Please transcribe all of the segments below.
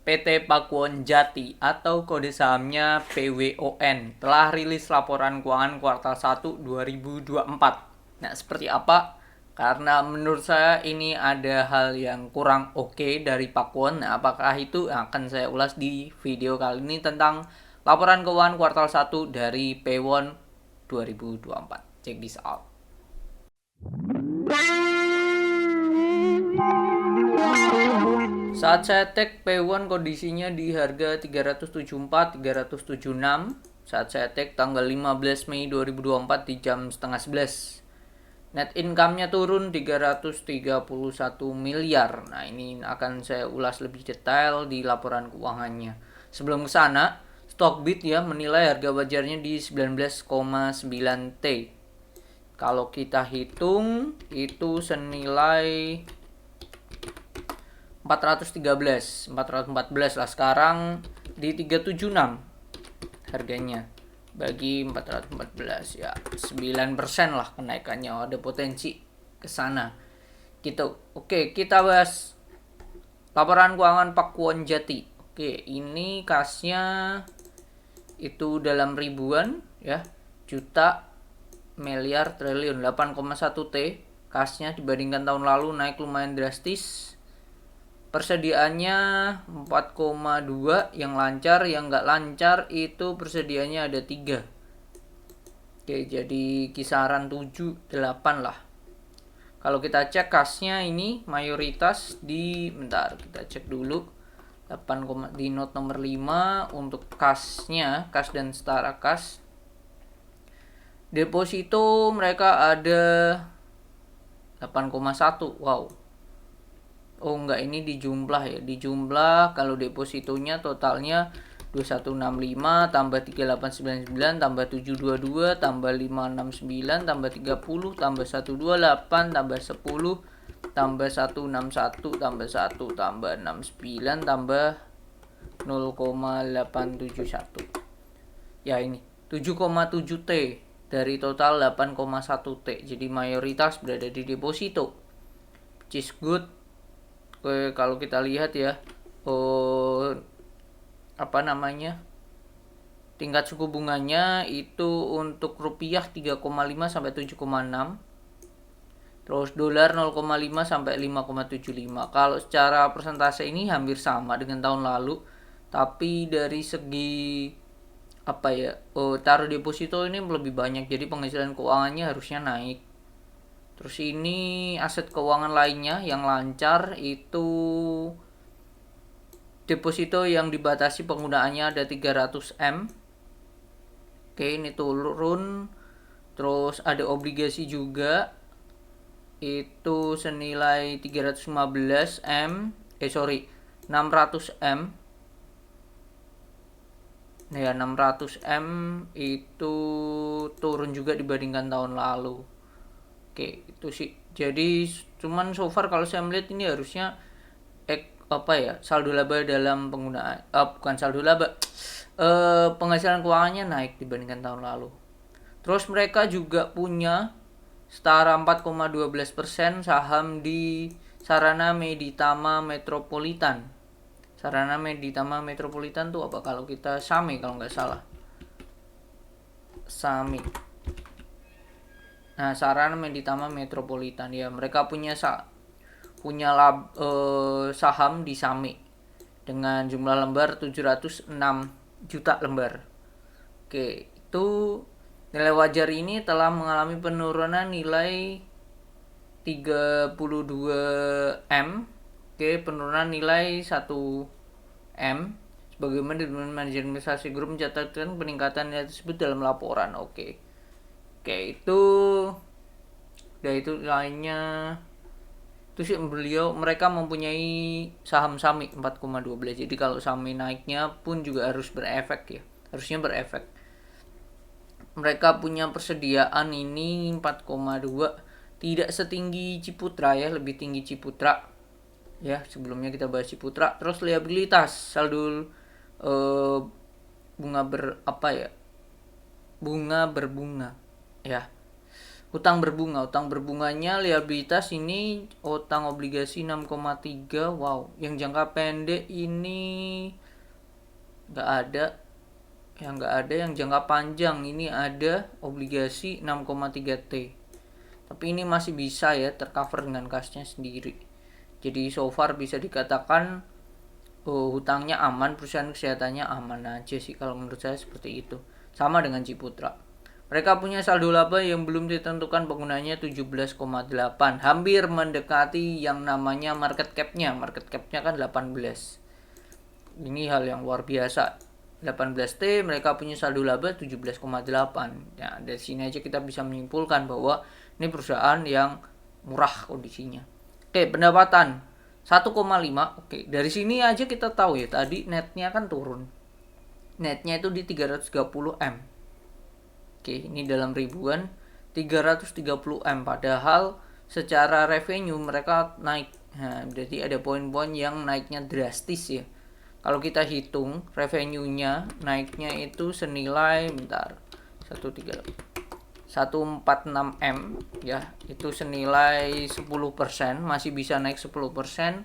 PT Pakuwon Jati atau kode sahamnya PWON telah rilis laporan keuangan kuartal 1 2024. Nah, seperti apa? Karena menurut saya ini ada hal yang kurang oke dari Pakuwon. Nah, apakah itu akan saya ulas di video kali ini tentang laporan keuangan kuartal 1 dari PWON 2024. Check this out. Saat saya tag P1 kondisinya di harga 374, 376. Saat saya tag tanggal 15 Mei 2024 di jam setengah 11. Net income-nya turun 331 miliar. Nah, ini akan saya ulas lebih detail di laporan keuangannya. Sebelum ke sana, Stockbit ya menilai harga wajarnya di 19,9 T. Kalau kita hitung itu senilai 414 lah, sekarang di 376 harganya. Bagi 414 ya 9% lah kenaikannya, ada potensi ke sana gitu. Oke, kita bahas laporan keuangan Pakuwon Jati. Oke, ini kasnya itu dalam ribuan ya, juta, miliar, triliun. 8,1 T kasnya dibandingkan tahun lalu naik lumayan drastis. Persediaannya 4,2 yang lancar, yang nggak lancar itu persediaannya ada 3. Oke, jadi kisaran 7-8 lah. Kalau kita cek kasnya ini mayoritas di, bentar kita cek dulu, 8, di note nomor 5 untuk kasnya, kas dan setara kas. Deposito mereka ada 8,1. Wow. Oh enggak, ini di jumlah ya. Di jumlah kalau depositonya totalnya 2165 tambah 3899 tambah 722 tambah 569 tambah 30 tambah 128 tambah 10 tambah 161 tambah 1 tambah 69 tambah 0,871. Ya ini 7,7 T dari total 8,1 T. Jadi mayoritas berada di deposito, which is good. Oke, kalau kita lihat ya, tingkat suku bunganya itu untuk rupiah 3,5 sampai 7,6, terus dolar 0,5 sampai 5,75. Kalau secara persentase ini hampir sama dengan tahun lalu, tapi dari segi taruh deposito ini lebih banyak, jadi penghasilan keuangannya harusnya naik. Terus ini aset keuangan lainnya yang lancar itu deposito yang dibatasi penggunaannya ada 300 M. Oke, ini turun. Terus ada obligasi juga itu senilai 315 M. 600 M. Ya, 600 M itu turun juga dibandingkan tahun lalu. Oke, itu sih. Jadi cuman so far kalau saya melihat ini harusnya saldo laba dalam penggunaan, bukan saldo laba, penghasilan keuangannya naik dibandingkan tahun lalu. Terus mereka juga punya setara 4,12% saham di Sarana Meditama Metropolitan. Sarana Meditama Metropolitan tuh apa? Kalau kita SAMI kalau nggak salah. SAMI. Nah, Sarana Meditama Metropolitan ya, mereka punya saham di SAMI dengan jumlah lembar 706 juta lembar. Oke, itu nilai wajar ini telah mengalami penurunan nilai 32 M. Oke, penurunan nilai 1 M. Sebagaimana manajemen investasi grup mencatatkan peningkatan nilai tersebut dalam laporan. Oke, itu lainnya itu sih, mereka mempunyai saham SAMI 4,12. Jadi kalau SAMI naiknya pun juga harus berefek ya, harusnya berefek. Mereka punya persediaan ini 4,2, tidak setinggi Ciputra ya, lebih tinggi Ciputra ya. Sebelumnya kita bahas Ciputra. Terus liabilitas, saldo bunga berbunga ya. Utang berbunganya liabilitas ini utang obligasi 6,3. Wow, yang jangka pendek ini nggak ada. Yang jangka panjang ini ada obligasi 6,3 T. Tapi ini masih bisa ya tercover dengan kasnya sendiri. Jadi so far bisa dikatakan hutangnya aman, perusahaan kesehatannya aman aja sih kalau menurut saya seperti itu. Sama dengan Ciputra. Mereka punya saldo laba yang belum ditentukan penggunanya 17,8. Hampir mendekati yang namanya market cap-nya. Market cap-nya kan 18. Ini hal yang luar biasa. 18T, mereka punya saldo laba 17,8. Ya, dari sini aja kita bisa menyimpulkan bahwa ini perusahaan yang murah kondisinya. Oke, pendapatan 1,5. Oke, dari sini aja kita tahu ya, tadi netnya kan turun. Netnya itu di 330 M. Oke, ini dalam ribuan 330 M, padahal secara revenue mereka naik. Nah, jadi ada poin-poin yang naiknya drastis ya. Kalau kita hitung revenue-nya naiknya itu senilai 146 M ya, itu senilai 10%, masih bisa naik 10%.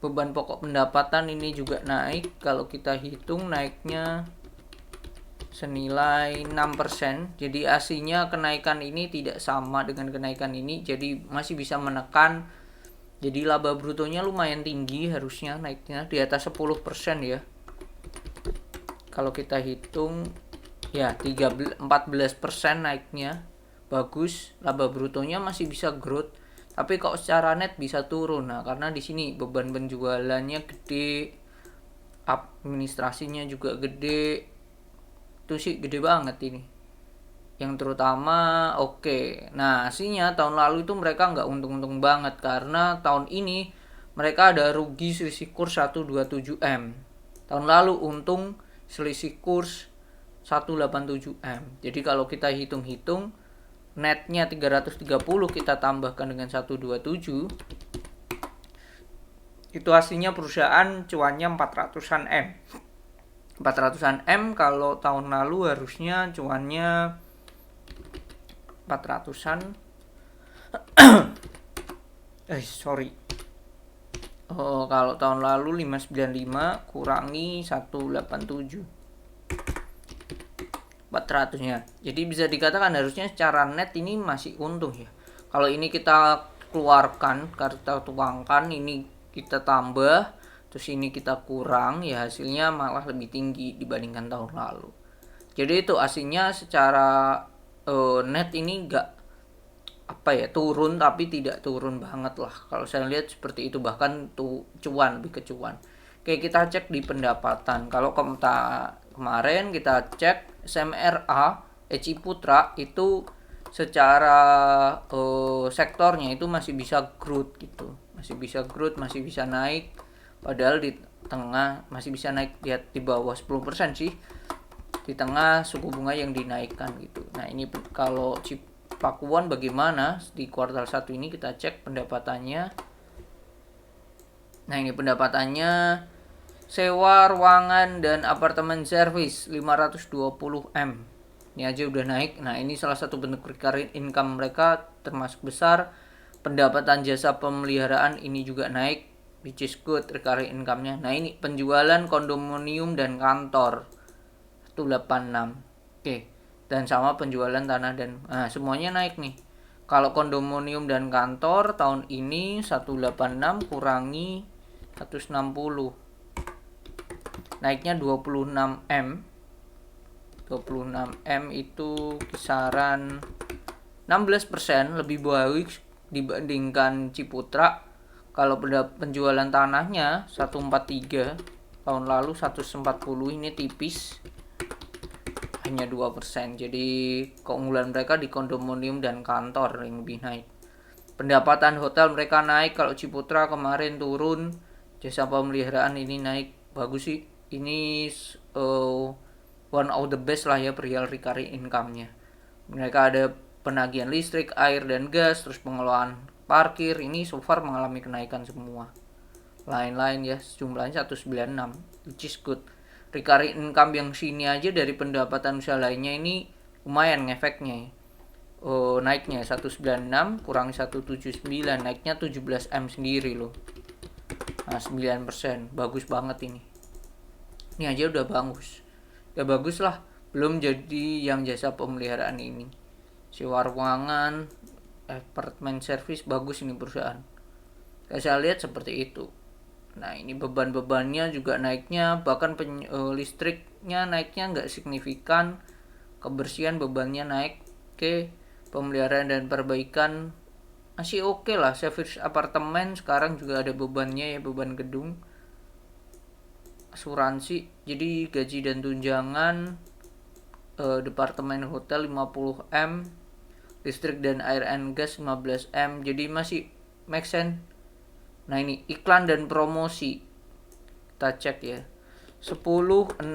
Beban pokok pendapatan ini juga naik, kalau kita hitung naiknya senilai 6%. Jadi aslinya kenaikan ini tidak sama dengan kenaikan ini, jadi masih bisa menekan. Jadi laba brutonya lumayan tinggi, harusnya naiknya di atas 10% ya. Kalau kita hitung ya 14% naiknya, bagus. Laba brutonya masih bisa growth, tapi kok secara net bisa turun. Nah, karena di sini beban penjualannya gede, administrasinya juga gede. Itu sih gede banget ini. Yang terutama nah aslinya tahun lalu itu mereka nggak untung-untung banget, karena tahun ini mereka ada rugi selisih kurs 127 M. Tahun lalu untung selisih kurs 187 M. Jadi kalau kita hitung-hitung netnya 330, kita tambahkan dengan 127, itu aslinya perusahaan cuannya 400-an M. 400-an M, kalau tahun lalu harusnya cuannya 400-an. Kalau tahun lalu 595 kurangi 187, 400-nya. Jadi bisa dikatakan harusnya secara net ini masih untung ya. Kalau ini kita keluarkan, kita tuangkan, ini kita tambah, terus ini kita kurang, ya hasilnya malah lebih tinggi dibandingkan tahun lalu. Jadi itu aslinya secara net ini enggak turun, tapi tidak turun banget lah. Kalau saya lihat seperti itu, bahkan tuh lebih ke cuan. Oke, kita cek di pendapatan. Kalau kemarin kita cek SMRA Ciputra itu secara sektornya itu masih bisa growth gitu. Masih bisa growth, masih bisa naik. Padahal di tengah masih bisa naik di bawah 10% sih. Di tengah suku bunga yang dinaikkan gitu. Nah, ini kalau Pakuan bagaimana di kuartal 1 ini, kita cek pendapatannya. Nah, ini pendapatannya sewa ruangan dan apartemen service 520 M. Ini aja udah naik. Nah, ini salah satu bentuk recurring income mereka termasuk besar. Pendapatan jasa pemeliharaan ini juga naik, which is good recurring income-nya. Nah, ini penjualan kondominium dan kantor 186. Oke. Dan sama penjualan tanah dan semuanya naik nih. Kalau kondominium dan kantor tahun ini 186 kurangi 160, naiknya 26 M. 26 M itu kisaran 16%, lebih baik dibandingkan Ciputra. Kalau penjualan tanahnya 143, tahun lalu 140, ini tipis, hanya 2%. Jadi keunggulan mereka di kondominium dan kantor yang lebih naik. Pendapatan hotel mereka naik, kalau Ciputra kemarin turun. Jasa pemeliharaan ini naik, bagus sih. Ini one of the best lah ya perihal recurring income-nya. Mereka ada penagihan listrik, air dan gas, terus pengelolaan parkir, ini so far mengalami kenaikan semua. Lain-lain ya, jumlahnya 196, which is good. Recurring income yang sini aja dari pendapatan usaha lainnya ini lumayan ngefeknya ya. naiknya 196 kurang 179 naiknya 17 M sendiri loh. Nah 9%, bagus banget ini aja udah bagus lah, belum jadi yang jasa pemeliharaan ini, sewa ruangan, apartemen service, bagus ini perusahaan. Saya lihat seperti itu. Nah ini beban-bebannya juga naiknya, bahkan listriknya naiknya nggak signifikan, kebersihan bebannya naik. Oke, pemeliharaan dan perbaikan masih oke lah. Service apartemen sekarang juga ada bebannya ya, beban gedung. Asuransi, jadi gaji dan tunjangan, departemen hotel 50 M, listrik dan air and gas 15 M, jadi masih make sense. Nah ini iklan dan promosi, kita cek ya, 10.638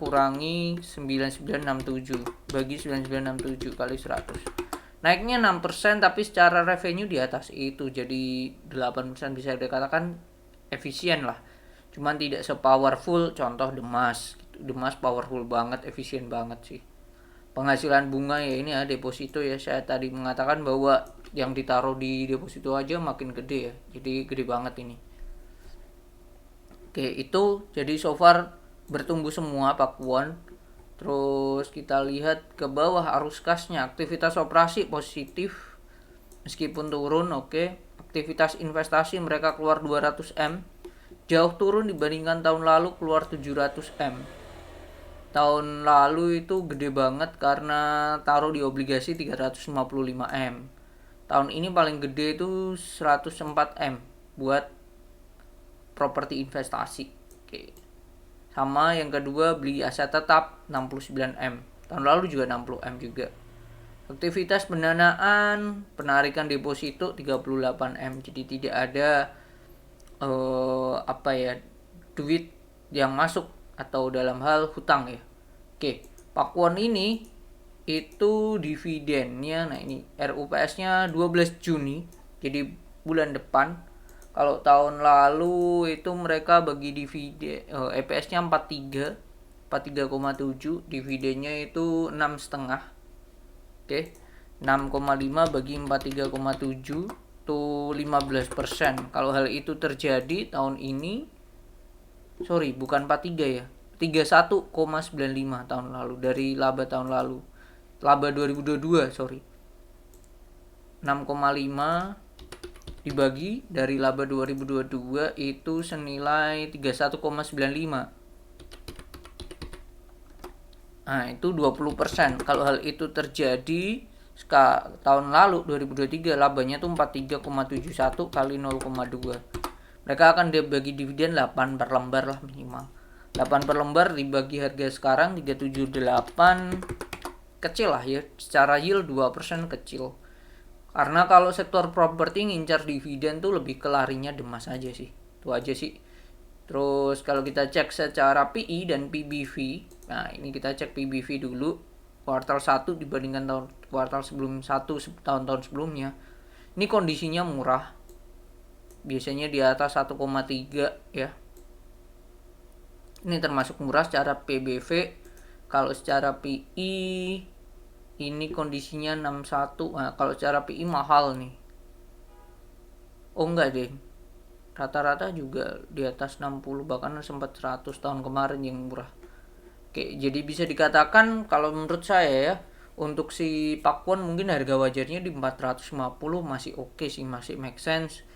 kurangi 9967 bagi 9967 kali 100, naiknya 6%, tapi secara revenue di atas itu, jadi 8%, bisa dikatakan efisien lah. Cuman tidak sepowerful contoh Demas. Demas powerful banget, efisien banget sih. Penghasilan bunga ya ini ya, deposito ya, saya tadi mengatakan bahwa yang ditaruh di deposito aja makin gede ya, jadi gede banget ini. Oke, itu jadi so far bertumbuh semua Pakuwon. Terus kita lihat ke bawah arus kasnya, aktivitas operasi positif meskipun turun. Oke, aktivitas investasi mereka keluar 200 M, jauh turun dibandingkan tahun lalu, keluar 700 M. Tahun lalu itu gede banget karena taruh di obligasi 355 M. Tahun ini paling gede itu 104 M buat properti investasi. Oke. Sama yang kedua beli aset tetap 69 M. Tahun lalu juga 60 M juga. Aktivitas pendanaan, penarikan deposito 38 M. Jadi tidak ada duit yang masuk atau dalam hal hutang ya. Oke, Pakuwon ini itu dividennya, nah ini RUPS-nya 12 Juni, jadi bulan depan. Kalau tahun lalu itu mereka bagi dividen, EPS-nya 43,7, dividennya itu 6,5. Oke, 6,5 bagi 43,7 itu 15%. Kalau hal itu terjadi tahun ini, bukan 43 ya, 31,95 tahun lalu dari laba tahun lalu, laba 2022 6,5 dibagi dari laba 2022 itu senilai 31,95. Nah itu 20%. Kalau hal itu terjadi tahun lalu 2023 labanya tuh 43,71 kali 0,2. Mereka akan dibagi dividen 8 per lembar lah minimal. 8 per lembar dibagi harga sekarang 378, kecil lah ya. Secara yield 2% kecil. Karena kalau sektor properti ngincar dividen tuh lebih ke larinya Demas aja sih. Itu aja sih. Terus kalau kita cek secara PI dan PBV. Nah, ini kita cek PBV dulu. Kuartal 1 dibandingkan kuartal sebelum tahun-tahun sebelumnya. Ini kondisinya murah. Biasanya di atas 1,3 ya. Ini termasuk murah secara PBV. Kalau secara PI ini kondisinya 61. Nah, kalau secara PI mahal nih. Oh enggak deh. Rata-rata juga di atas 60, bahkan sempat 100 tahun kemarin yang murah. Oke, jadi bisa dikatakan kalau menurut saya ya, untuk si Pakuwon mungkin harga wajarnya di 450 masih oke sih, masih make sense.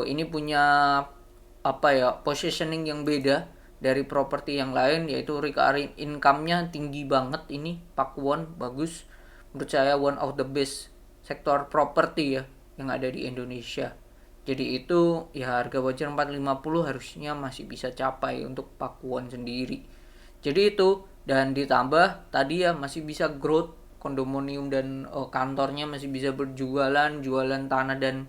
Ini punya positioning yang beda dari properti yang lain, yaitu recurring income-nya tinggi banget. Ini Pakuwon bagus, menurut saya one of the best sektor properti ya yang ada di Indonesia. Jadi itu ya harga wajar 450 harusnya masih bisa capai untuk Pakuwon sendiri. Jadi itu, dan ditambah tadi ya masih bisa growth, kondominium dan kantornya masih bisa berjualan, jualan tanah dan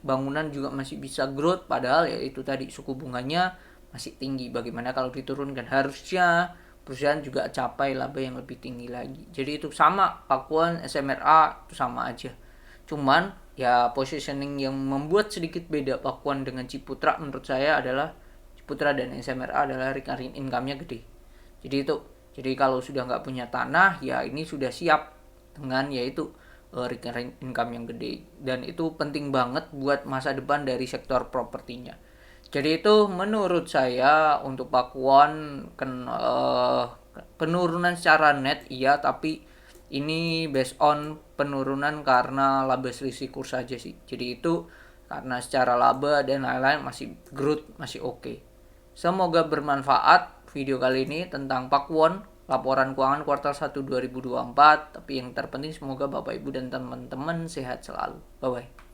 bangunan juga masih bisa growth. Padahal ya itu tadi suku bunganya masih tinggi. Bagaimana kalau diturunkan, harusnya perusahaan juga capai laba yang lebih tinggi lagi. Jadi itu sama, Pakuwon, SMRA itu sama aja. Cuman ya positioning yang membuat sedikit beda Pakuwon dengan Ciputra menurut saya adalah Ciputra dan SMRA adalah recurring income-nya gede. Jadi itu Jadi kalau sudah nggak punya tanah, ya ini sudah siap dengan yaitu recurring income yang gede, dan itu penting banget buat masa depan dari sektor propertinya. Jadi itu menurut saya untuk Pakuan penurunan secara net iya, tapi ini based on penurunan karena laba selisih kurs saja sih. Jadi itu karena secara laba dan lain-lain masih growth masih oke. Semoga bermanfaat video kali ini tentang Pakuan, laporan keuangan kuartal 1 2024. Tapi yang terpenting semoga Bapak Ibu dan teman-teman sehat selalu. Bye bye.